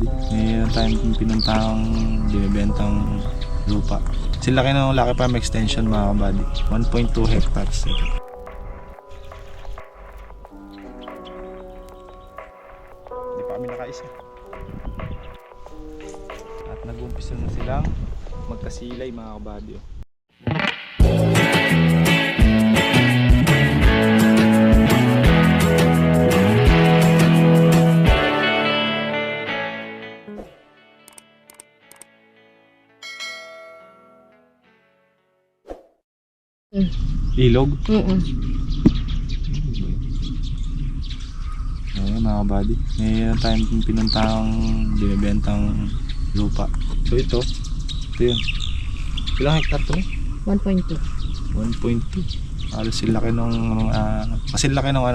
Mayroon tayong pinuntahang binibentang lupa. Sila ng Lucky Farm Extension mga kabady. 1.2 hectares. Hindi pa kami nakaisa. At nag-umpisa na silang magkasilay mga kabady. Ilog? Ayan mga kabady, mayroon tayong pinuntahang binibentang lupa. So ito yun. Ilang hektar to? 1.2. 1.2. Halos silaki nung silaki nung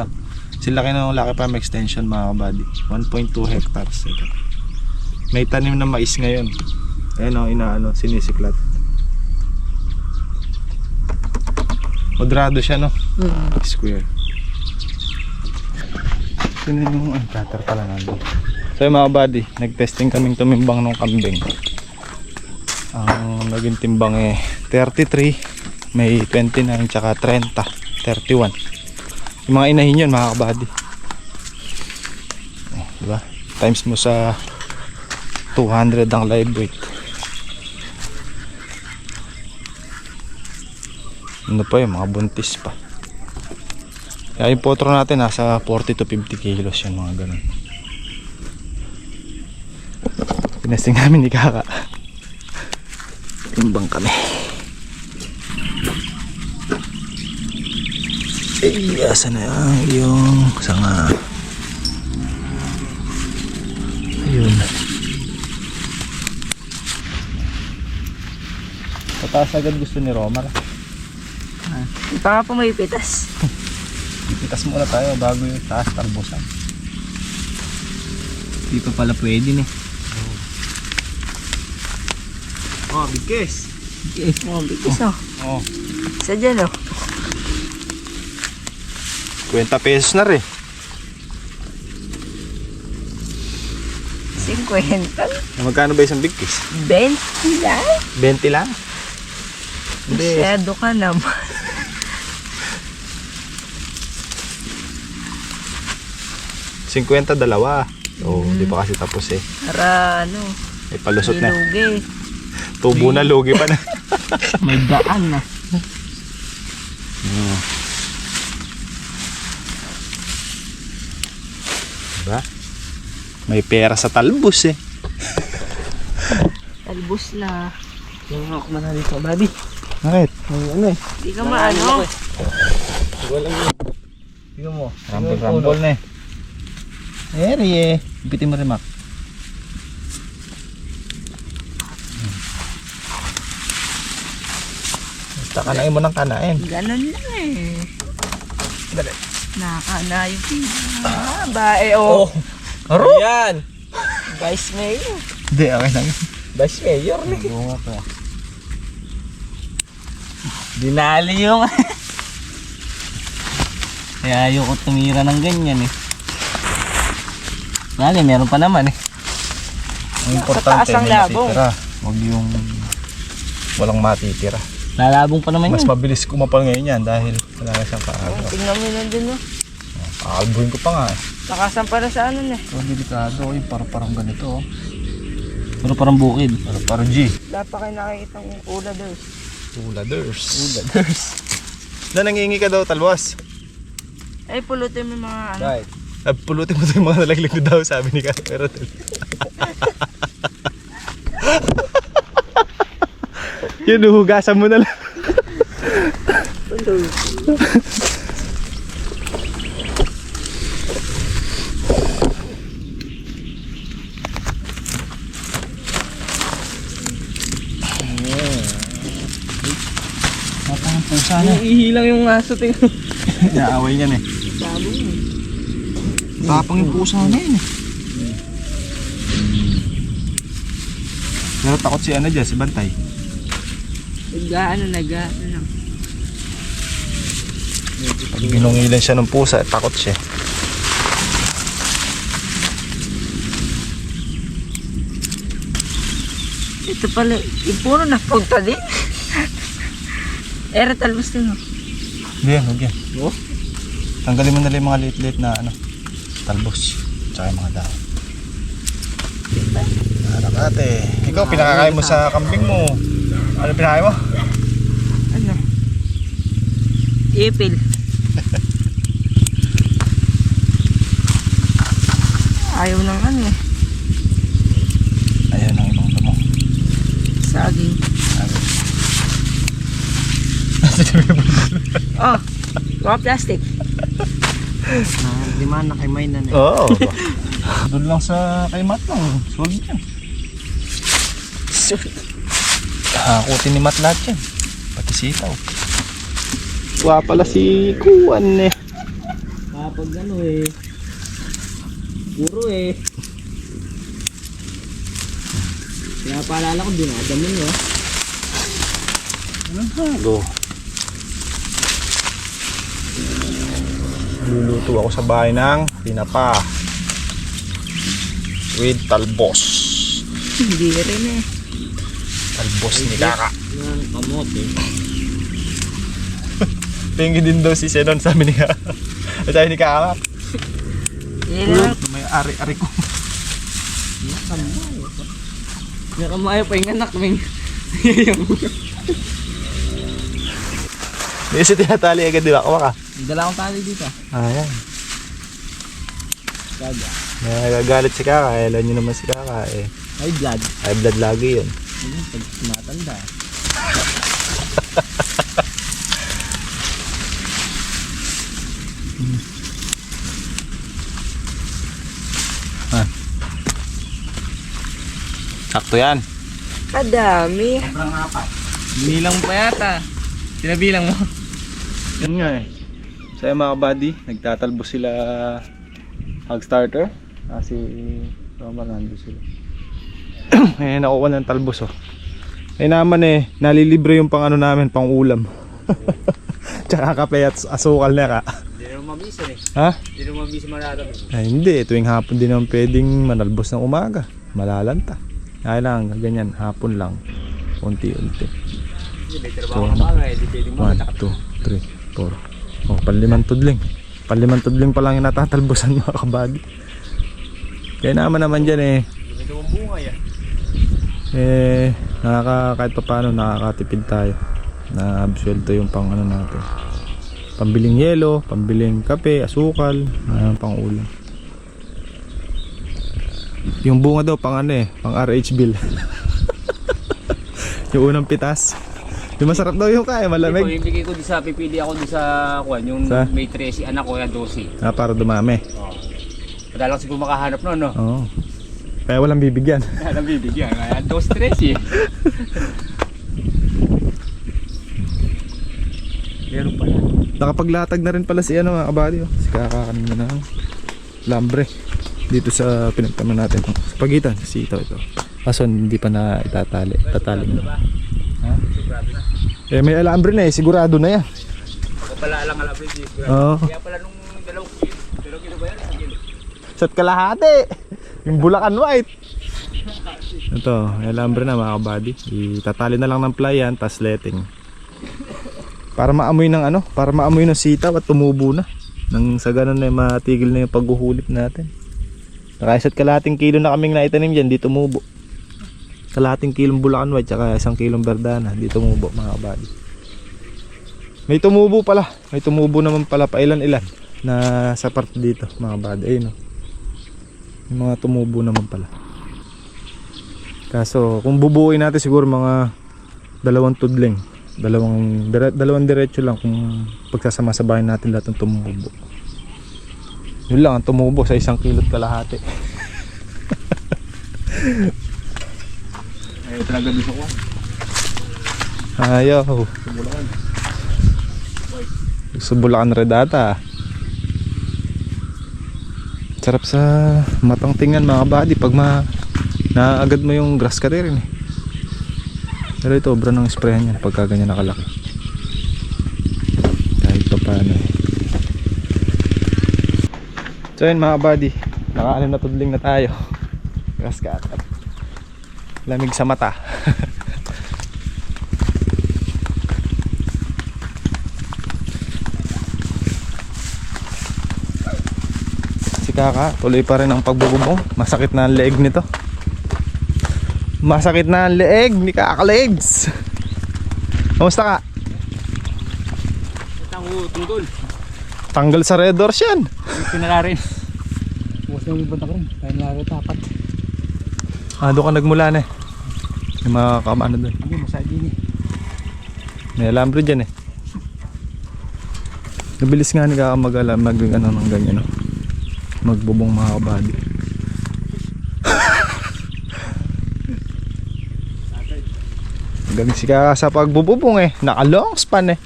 silaki nung Lucky Farm Extension mga kabady. 1.2 hectares ito. May tanim na mais ngayon. Ayan sinisiklat. Quadrado siya no? Square. Sino yung cutter pala nandun. So mga buddy, nag-testing kaming tumimbang ng kambing. Ang naging timbang 33, may 29 tsaka 30, 31. Yung mga inahin yun mga kabady. Diba? Times mo sa 200 ang live weight. Ano pa yung mga buntis pa. Kaya yung potro natin nasa 40 to 50 kilos yan mga ganun. Pinesting namin ni Kaka. Timbang kami. Asa na yung sanga. Ayun. Pataas agad gusto ni Romar. Pa nga po may pitas. Ipitas muna tayo bago yung taas tarbusan. Di pa pala pwede eh. Oh, bigkes. Bigis oh. Oh. Isa dyan oh. 20 pesos na rin. 50. Magkano ba isang bigkes? 20 lang. 20 lang? Hindi. Masyado ka naman. 50 dalawa. Oh, di pa kasi tapos eh. Para May palusot na. lugi. Tubo na, lugi pa na. May daan na. Diba? May pera sa talbos eh. Talbos na. Yung ako man dito, baby. Bakit? Hindi ka maano. Tingnan mo. Rambol na eh. Eri eh. Bitin mo rin, Mac. Basta kanain mo ng kanain. Ganon lang eh. Dali. Nakakana yung pina. Bae oh. Aro? Yan. Vice Mayor. Hindi, okay lang. Vice Mayor ni. Bunga pa. Dinali yung kaya ayoko tumira ng ganyan eh. Bale, meron pa naman eh. Ang importante ang may labong. matitira. Huwag yung walang matitira. Lalabong pa naman Mas yun. mabilis kumapal ngayon yan dahil wala na siyang kaagaw. Tingnan mo nandun no. Kaalbuhin ko pa nga eh. Nakasampa na sa ano eh. So delikado yung parang ganito oh. Pero parang bukid. Parang G. Dapat kayo nakikita ng uladers. Uladers. Na nangingi ka daw talwas. Ay, pulutin mo yung mga ano. Right. Pulutin mo ito yung mga nalaglag na daw sabi ni Kaka. Yun, hugasan mo na lang. Sana. Ihilang yung aso tingnan. Inaaway niyan eh. Sabong eh. Tapang yung pusa na yun eh. Pero takot si ano dyan, si Bantay. Nag-ano lang. Pag binungilan siya ng pusa, takot siya. Ito pala, yung puro napunta din. Ere, talbos din oh. Hindi yan, huwag yan. Oh? Tanggalin mo na lang yung mga liit-liit na ano, talbos. Tsaka yung mga dahon. Anak ate. Ikaw, pinakakain mo sa kambing mo. Ano pinakain mo? Ano? Ipil. Ayaw ng ano eh. Ayan ang ibang damo. Saging. Oh, mga plastic. Lima na kay May na na. Oo. Doon lang sa kay Matt lang. Swag yan. Hakutin ni Matt lahat yan. Pati sitaw. Wala pala si Kuan eh. Kapag ano eh. Puro eh. Kaya paalala ko dinadamin nyo. Go. Luluto ako sa bahay ng tinapa with talbos. Hindi rin eh. Talbos ni Kaka. Ng kamote. Pengi din daw si Senon, sabi ni Kaka. Sabi ni Kaka. Yan lang. May ari-ari ko. Nakamayo pa yung anak ming. Hindi siya tinatali agad, di ba? Kawaka. Dala akong tali dito. Ayan. Kaga. Nagagalit si Kaka. Alam nyo naman si Kaka eh. High blood. High blood lagi yun. Pag tumatanda. Sakto yan. Kadami. Bilang pa yata. Sinabilang mo. Yun nga eh. So yung mga buddy, nagtatalbos sila hog starter. Kasi Romar nandun sila. Eh nakuha ng talbos oh. Eh naman eh, nalilibre yung pang ano namin, pang ulam. Tsaka kape at asukal na ka. Hindi naman mabisan eh. Ha? Hindi naman mabisan mararami. Ay hindi, tuwing hapon din naman pwedeng manalbos ng umaga. Malalanta. Ay lang, ganyan, hapon lang. Unti-unti. May trabaho ka mga eh. Di pwedeng 1, 2, 3, 4. Oh, panlimang tudling. Panlimang tudling pa lang yung natatalbosan mga kabady. Kaya naman dyan eh. May dumang bunga yan. Eh, kahit pa paano nakakatipid tayo. Na-absuelto yung pang ano natin. Pambiling yelo, pambiling kape, asukal, pang ulam. Yung bunga daw pang ano eh, pang RH bill. Yung unang pitas. Yung masarap daw yung kaya, malamig. Ibigay ko di sa pipili ako di sa kuan yung Sa? may 13 anak ko yan 12. Para dumami. Oh. Madalang siguro makahanap noon no. Oo. Kaya walang bibigyan. Kaya nang bibigyan kaya 12 eh. Meron pala. Nakapaglatag na rin pala si ano mga kabady oh. Si Kaka kanina ng lambre dito sa pinagtaman natin sa pagitan sa sitaw ito. Kaso hindi pa na itatali. Tatali na. Ha? Eh may alambre na eh, sigurado na yan. Ako pala alang din. Oo. Kaya pala nung 2 kilo ba yan? 1 kilo. Sat kalahati. Yung Bulacan White. Ito, may alambre na mga kabady. Itatali na lang ng playan tas letting. Para maamoy ng ano, para maamoy ng sitaw at tumubo na. Nang sa ganun na matigil na yung paghuhulip natin. Nakaisat kalahating kilo na kaming naitanim dyan, di tumubo. Kalahating kilong Bulacan White tsaka 1 kilong Verdana, di tumubo mga kabady. May tumubo pala, may tumubo naman pala pa ilan-ilan na sa part dito mga kabady. Ayun oh. Yung mga tumubo naman pala. Kaso kung bubuuin natin siguro mga 2 tudling. Dalawang diretso lang kung pagsasama-sabahin natin lahat ng tumubo. Yun lang ang tumubo sa 1 kilo't kalahati. Ay talaga dito ko. Ayaw. Sa Bulacan. Sa Bulacan Redata. Sarap sa matang tingnan mga kabady pag naagad mo yung grass cutter eh. Pero ito obra ng sprayan yan pagka ganyan nakalaki. Kahit pa paano eh. So yun mga kabady, naka-6 na tudling na tayo. Grass cutter. Lamig sa mata. Si Kaka, tuloy pa rin ang pagbububong. Masakit na ang leeg nito. Masakit na ang leeg ni Kaka Legs. Kamusta ka? Tango, tunggol. Tanggal sa Red Doors yan. Pinala rin. Bukas na yung banta ko rin. Kaya nalaro tapat. Doon ka nagmula na eh. May mga kamano doon. Hindi, masaya din eh. May alambre dyan eh. Nabilis nga ni Kaka mag-alam ano ng ganyan, no? Magbubong mga kabady. Galing si Kaka sa pagbububong eh. Naka-long span eh.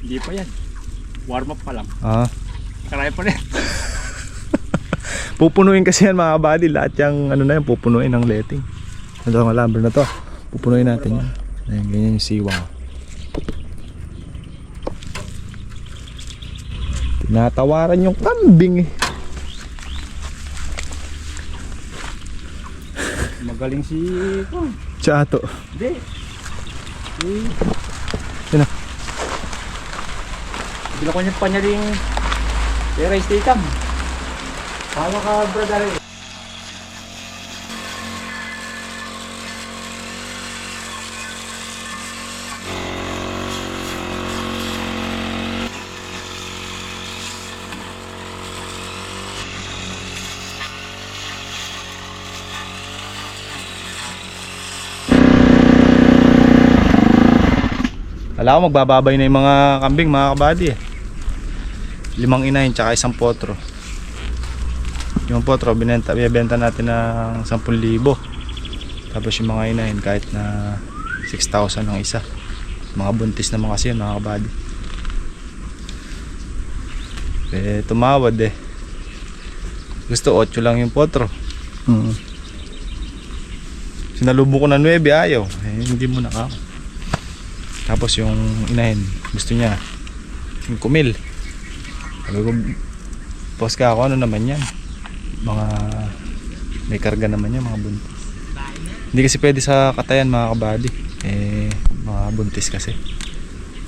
Hindi pa yan. Warm up pa lang. Karaya pa rin. Pupunuin kasi yan mga kabady. Lahat yung ano na yan, pupunuin ng letting. Ito ang alambre na to. Pupunuin natin yan. Ayan, ganyan yung siwang. Tinatawaran yung kambing eh. Magaling si... Chato. Hindi. Yun na. Bila ko niya pa niya rin rice tikam. Paano ka brother eh? Wala ko, magbababay na yung mga kambing mga kabady eh. 5 inahin tsaka 1 potro. Yung potro bibenta natin ng 10,000. Tapos yung mga inahin kahit na 6,000 ang isa. Mga buntis naman kasi yun mga kabady. Tumawad eh. Gusto 8 lang yung potro. Sinalubong ko na 9, ayaw hindi mo naka. Tapos yung inahin gusto niya 5,000. Sabi ko, post ka ako, ano naman yan, mga may karga naman yan, mga buntis. Hindi kasi pwede sa katayan mga kabady, mga buntis kasi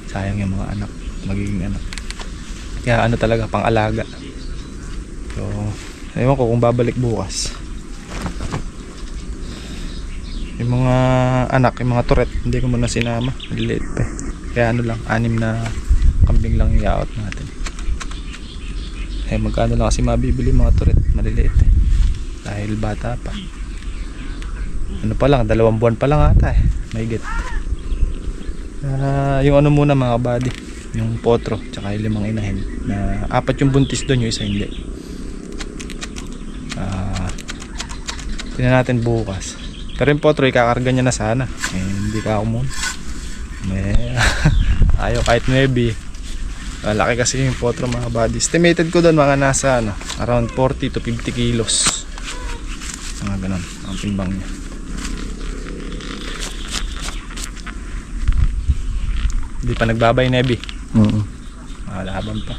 sayang yung mga anak, magiging anak. Kaya ano talaga, pang alaga. So ewan ko kung babalik bukas. Yung mga anak, yung mga turret, hindi ko muna sinama, maliliit pa eh. Kaya ano lang, 6 na kambing lang yung i-out natin. Magkano lang kasi mabibili mga turret, maliliit eh. Dahil bata pa. Ano pa lang, 2 buwan pa lang ata eh, mahigit. Yung ano muna mga kabady, yung potro, tsaka yung 5 inahin. Na 4 yung buntis doon, yung isa hindi. Tingnan natin bukas. Pero yung potro, ikakarga niya na sana. Hindi ka ako muna. Ayaw kahit 9. Laki kasi yung potro mga body. Estimated ko doon mga nasa around 40 to 50 kilos. Mga ganun ang timbang niya. Hindi pa nagbabay Nebi. Laban pa.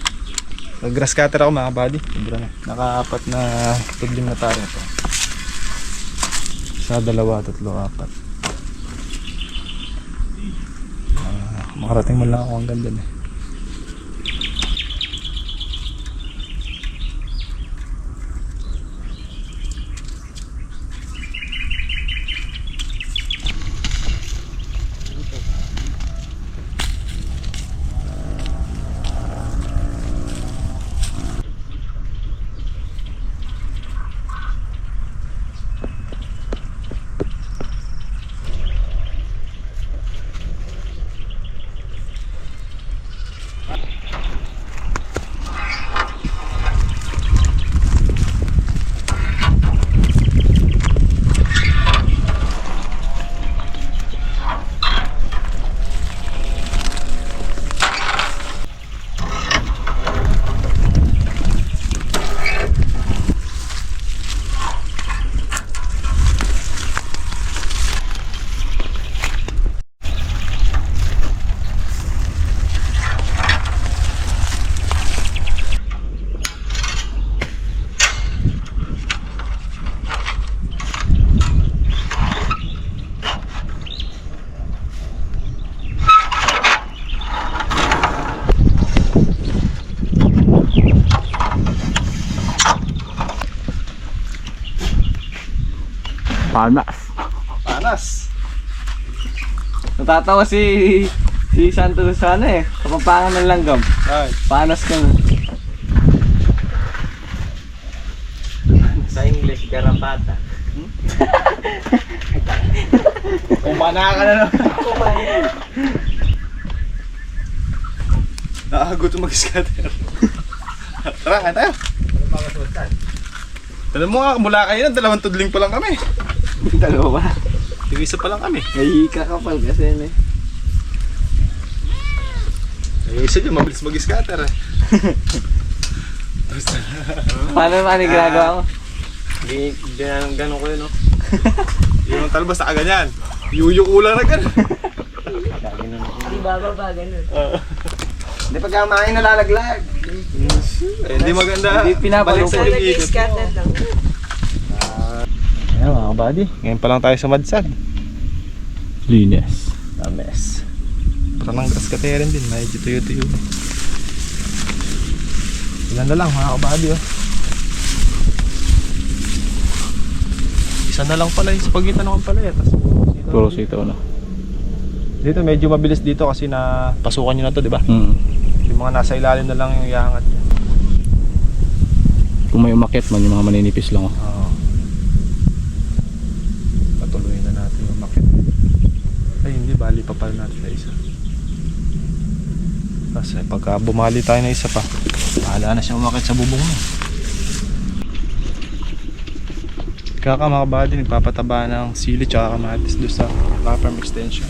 Grass cutter ako mga body. Sobra na. Naka-4 na tudling na taro ito. 1, 2, 3, 4. Makarating mo lang ako hanggang doon eh. Panas. Panas. Natatawa si Santos sana eh. Kapampangan ng langgam. Ay. Panas ka na. Sa English, garapata. Kumana ka na naman. Nakagutom mag-scatter. Tara, kaya tayo. Tanong mo nga, mula kayo na, 2 tudling pa lang kami. Dalawa. Yung isa pa lang kami. May kakapal kasi eh. Yung isa dyan, mabilis mag-scatter eh. Paano ginagawa mo? Ganun ko yun, no? Yung talbas na kaganyan. Yuyuko lang na gano'n. Hindi bababa, ganun. Hindi pagkamain nalalaglag. Eh, hindi maganda. Hindi pinapalong. Balik sa Sa ikot. scatter lang. Ayan mga kabady, ngayon pa lang tayo sa Madsad. Linis. Tames. Parang ng kaskaterin din, medyo tuyo-tuyo. Ilan na lang mga kabady oh. Isa na lang pala yung sa pagitan ng Ampalaya. Puro sitaw na. Dito medyo mabilis dito kasi na pasukan nyo na to, di ba? Yung mga nasa ilalim na lang yung iangat niya. Kung may umakyat man, yung mga maninipis lang. Oo. Patuloy na natin yung makit. Ay hindi, bali pa pala natin na isa. Kasi pagka bumali tayo na isa pa, bahala na siya umakit sa bubong mo. Kaka mga kabady, nagpapataba ng sili tsaka kamatis doon sa Rock Farm Extension.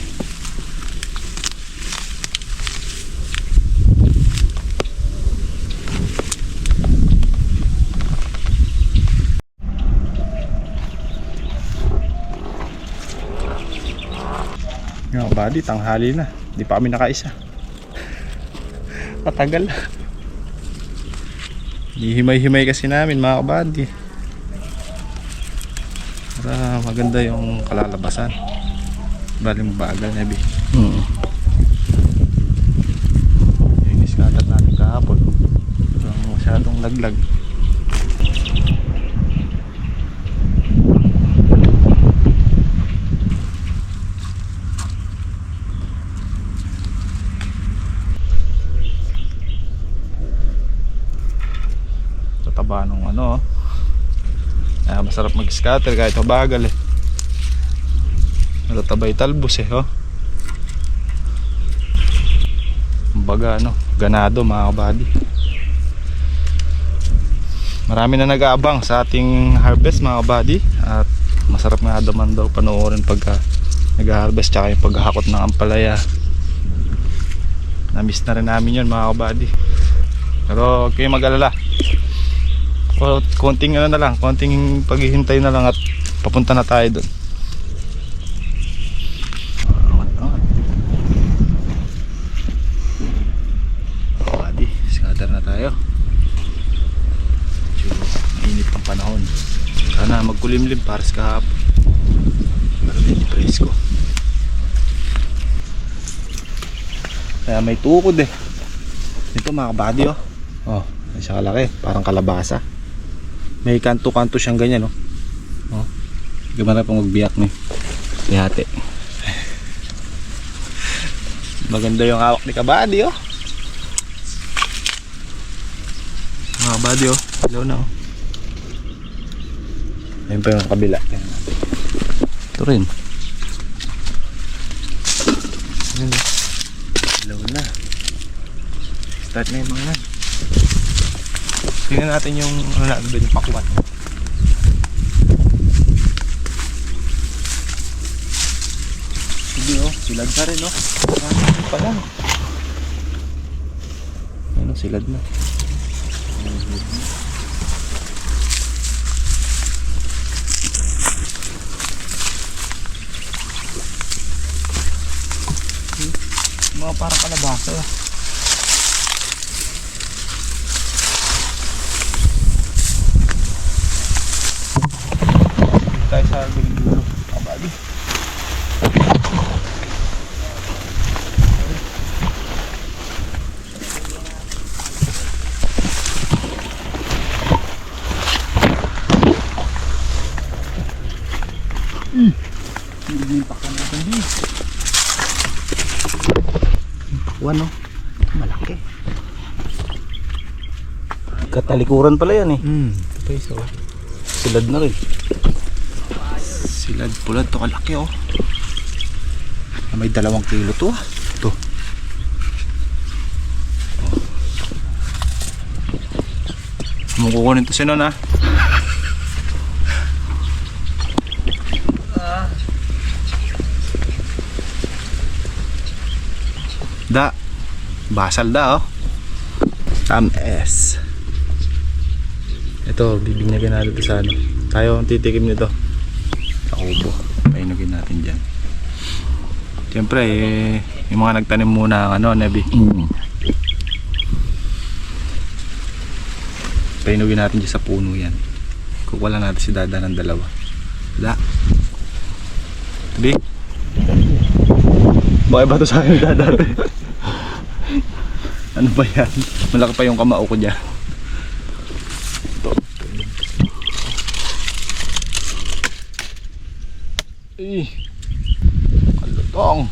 Mga kabady, tanghali na. Hindi pa kami nakaisa. Matagal. Hihimay-himay kasi namin mga kabady. Para maganda yung kalalabasan. Baling bagal na yung iskatat natin kahapon. Masyadong laglag. Tataba nung ano. Masarap mag-scatter kahit mabagal eh. Natatabay talbos eh oh. Kumbaga ano, ganado mga kabady. Marami na nag-aabang sa ating harvest mga kabady. At masarap nga naman daw panoorin pagka nag-harvest tsaka yung paghahakot ng ampalaya. Na-miss na rin namin yun mga kabady. Pero huwag kayong mag-alala. O, konting ano na lang, konting paghihintay na lang at papunta na tayo doon. Buddy, scatter na tayo. Medyo mainit ang panahon. Sana magkulimlim para sa kahapon. Pero medyo presko. Kaya may tukod eh. Ito mga kabady oh. Oh, may siya kalaki, parang kalabasa. May kanto-kanto siyang ganyan, no? Oh. Gumana pang magbiyak ni. Ihate. Maganda yung hawak ni Kabady, oh. Mga Kabady, oh. Ilaw na, oh. Ayun pa yung kabila. Ito rin. Ayun, ilaw na. Start na yung mga yan. Tingnan natin yung ano natin doon, yung pakuan. Sige oh, silad na rin oh. Ano pa lang. Ano, silad na. Mga parang kalabasa oh. Tayo sa dulo, kabady. Hindi pa ka natin di. Pakwan no? Malaki. Katalikuran pala yan eh. Ito pa isa. Silad na rin. Silad pulad to, kalaki oh. May 2 kilo to ah. Ito. Kukunin to si Non ah. Da. Basal da oh. Tames. Ito, bibinyagan natin ito sa ano. Tayo ang titikim nito. Sa kubo. Painugin natin dyan. Siyempre, yung mga nagtanim muna ng ano, Nebi. Painugin natin dyan sa puno yan. Kukuha lang natin si Dada ng 2. Da. Tabi. Bakit ba ito sa akin Dada? Ano ba yan? Malaki pa yung kamao ko dyan. Ito. Eh. Kalutong.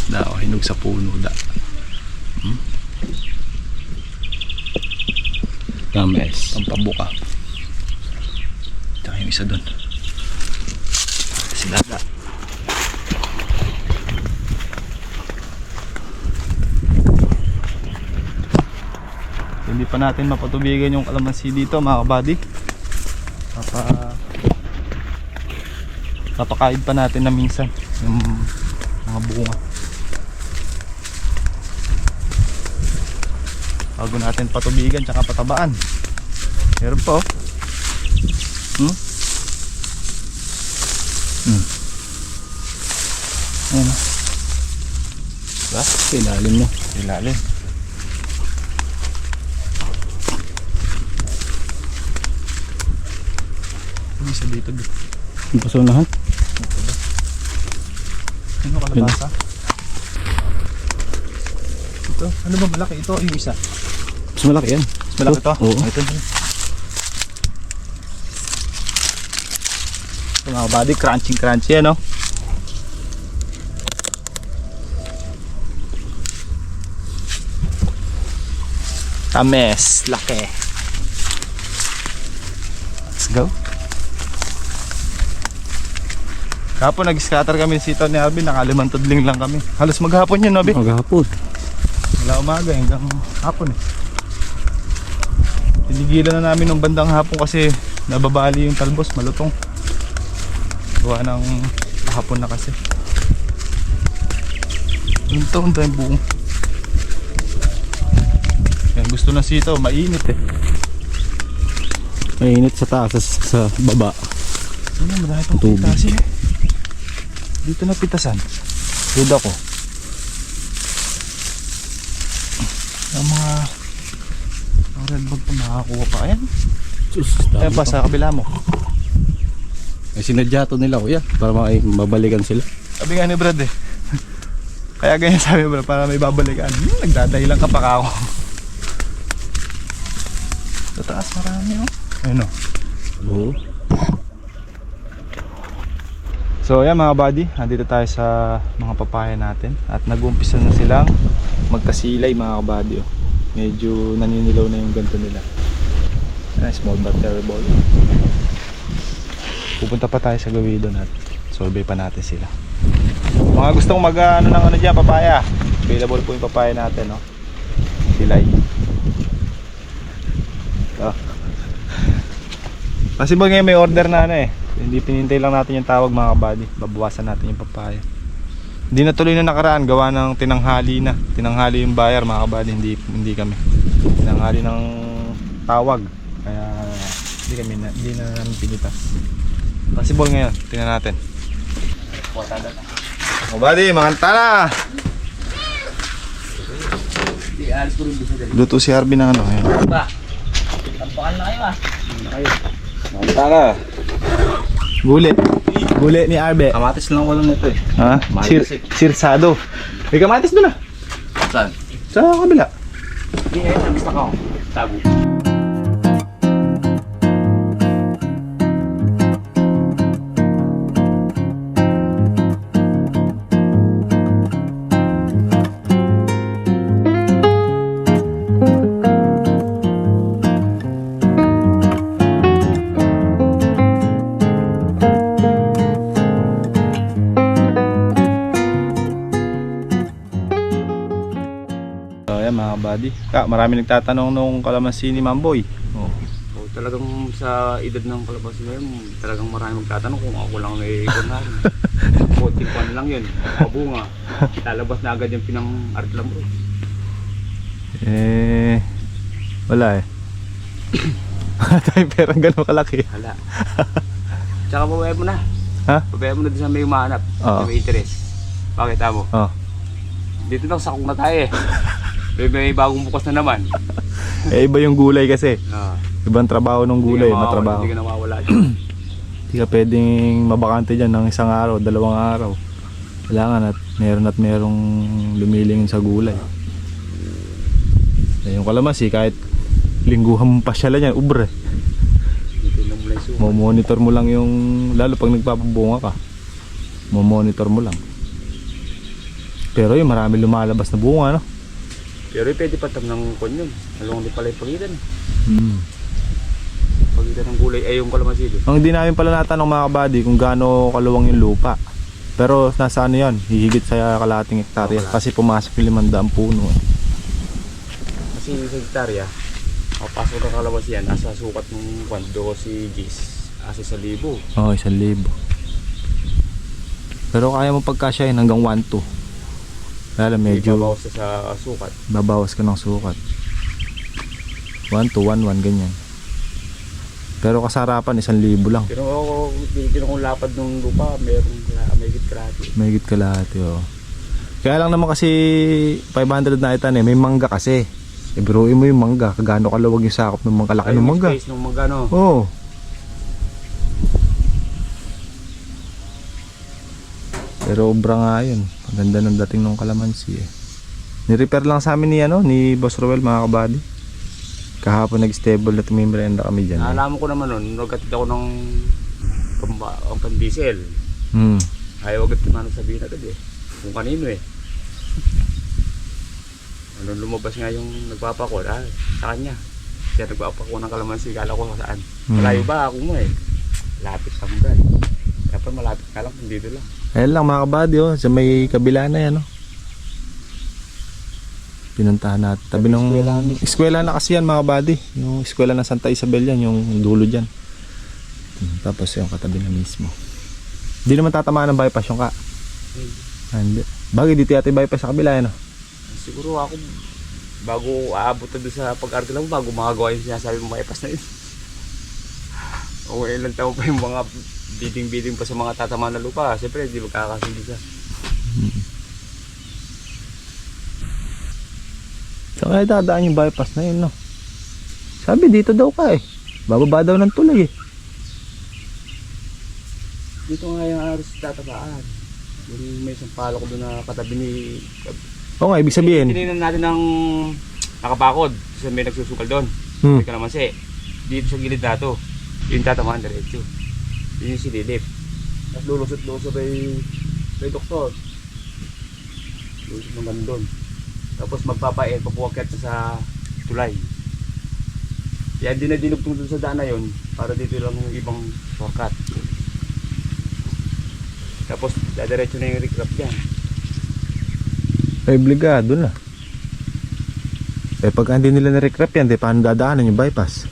Da, oh, hinog sa puno da. Tames. Pampabuka. Tsaka yung isa dun. Si Dada. Hindi pa natin mapatubigan yung kalamansi dito mga kabady. Papakain pa natin na minsan yung mga bunga bago natin patubigan tsaka patabaan. Meron po. Ayan o. Diba? Ilalim mo. Ilalim. Isa dito dito. Yung pasunahan? Ano kalabasa? Ito, ano ba malaki? Ito yung isa. Mas malaki yan. Mas malaki ito? Oo. Ito. Ito mga buddy, crunchy ano? Tames, laki. Let's go. Kapon nag-scatter kami sitaw ni Arvin, nakalimantudling lang kami. Halos maghapon yun, Abi. Maghapon. Wala umaga hanggang hapon eh. Tinigilan na namin ng bandang hapon kasi nababali yung talbos, malutong. Gawa ng hapon na kasi. Yung taon tayong buong. Yan, gusto na sitaw, mainit eh. Mainit sa taas, sa baba. Ano, marami pang Tubig. pitasin eh. Dito na pitasan. Duda ko. Ang mga red bag pa makakuha pa. Ayan. Sus, Ayan pa sa kabila mo. Ay, sinadya to nila kuya para mabalikan sila. Sabi nga ni Brad eh. Kaya ganyan sabi Brad, para may babalikan. Nagdadahilan ka pa ako. Sa taas marami oh. Ayun oh. Oo. So ayan mga buddy, nandito tayo sa mga papaya natin. At nag-uumpisa na silang magkasilay mga kabady oh. Medyo naninilaw na yung ganto nila. Ayan, small but terrible. Pupunta pa tayo sa gawidon at survey pa natin sila. Mga gustong mag ano ng ano dyan, papaya. Available po yung papaya natin no. Silay. Kasi ba ngayon may order na ano eh. Hindi pinintay lang natin yung tawag mga kabady. Babawasan natin yung papaya. Hindi natuloy na nakaraan, gawa ng tinanghali na. Tinanghali yung buyer mga kabady, hindi kami. Tinanghali ng tawag. Kaya hindi na namin pinitas. Possible ngayon, tingnan natin. Mga kabady, mga tala! Luto si Arvin ng ano. Ayan. Tampakan na kayo ah. Mga tala! Guli. Guli ni Arbe. Kamatis lang ko lang nito eh. Ha? Sirsado. May kamatis doon ah. Saan? Sa kabila. Hindi eh, gusto ko. Tago. Marami nagtatanong nung kalamansi ni Mamboy. Oh. O, talagang sa edad ng kalabas ngayon, talagang marami magtatanong kung ako lang may kunhan. Konting kwan lang yun, mabunga. Lalabas na agad yung pinang-art lang bro. Wala eh. Wala tayong perang gano'ng kalaki. Hala. Tsaka babayan mo na. Ha? Babayan mo na din sa may umahanap. Oo. Sa may interest. Bakit mo? Oh. Dito na, sakong na tayo eh. May bagong bukas na naman. Iba yung gulay kasi. Ah. Ibang trabaho ng gulay, matrabaho. Hindi ka nawawala dyan. Hindi ka pwedeng mabakante dyan ng isang araw, 2 araw. Kailangan at merong lumilingin sa gulay. Yung kalamansi, kahit lingguhan mo pa siya lang yan, ubre. Dito na mula yung sukat. Mo-monitor mo lang yung, lalo pag nagpapabunga ka, mo-monitor mo lang. Pero yung marami lumalabas na bunga, no? Pero pwede patam ng kon yun. Along din pala yung pagitan. Pagitan ng gulay ay yung kalamansi doon. Ang di namin pala natanong mga kabady kung gaano kaluwang yung lupa. Pero nasa ano yan, hihigit sa kalahating hektarya. Kasi pumasok yung 500 puno eh. Kasi sa hektarya, papasok ng kalamansi yan, nasa sukat ng kwando si Gis. Asa 1,000. Oo, 1,000. Pero kaya mo pagkasyahin hanggang 1-2. Lalo medyo babawas sa sukat. babawas ka ng sukat. 1-1-1 ganyan. Pero kasarapan 1,000 lang. Pero ako, tinitin kong lapad ng lupa, may higit kalahati. May higit kalahati, oh. Kaya lang naman kasi 500 na itan eh. May mangga kasi. Biruin mo yung mangga. Kagano kalawag yung sakop ng mga kalaki ng mangga. Space ng mangga, no? Oo. Pero obra nga yun. Ang ganda ng dating ng kalamansi eh. Ni-repair lang sa amin ni Boss Roel mga kabady. Kahapon nag-stable na tumimbrenda kami dyan. Naalaman ko naman nun, nagkatid ako ng pan-diesel. Ayaw agad kumano sabihin agad eh. Kung kanino eh. Ano lumabas nga yung nagpapakot, sa kanya. Siya nagpapakot ng kalamansi, kala ko saan. Malayo ba ako mo eh. Lapit lang ba. Dapat malapit ka lang, dito lang. Ayan lang mga kabady oh, sa may kabila na yan oh. Pinuntahan natin. Tabi ng eskwela na kasi yan mga kabady. Yung eskwela ng Santa Isabel yan, yung dulo dyan. Tapos yung katabi na mismo. Hindi naman tatamaan ng bypass yung ka. Hindi. Bagay dito yata yung bypass sa kabila yan oh. Siguro ako, bago aabot na doon sa pag-arte lang, bago makagawa yung sinasabi mong bypass na yun. O ilang taon pa yung mga bidding pa sa mga tatama na lupa. Siyempre, hindi magkakasindi sa. So kaya dadaan yung bypass na yun no. Sabi dito daw ka eh. Bababa daw ng tulay eh. Dito nga yung aros tatabaan. Yung may isang palo ko doon na katabi ni... Oo nga, ibig sabihin. Tininan natin ng nakapakod. Kasi may nagsusukal doon. May kalamansi. Dito sa gilid na to. Yung tatamaan diretso. Yun yung sililip. At lulusot-lusot ay doktor. Lulusot naman doon. Tapos magpapain, papuwakyat sa tulay. Kaya dinadinugtong doon sa daan na yun para dito lang yung ibang shortcut. Tapos dadiretso na yung recraft dyan. Ay obligado na. Eh pag hindi nila na-recrap yan, paano dadaanan yung bypass?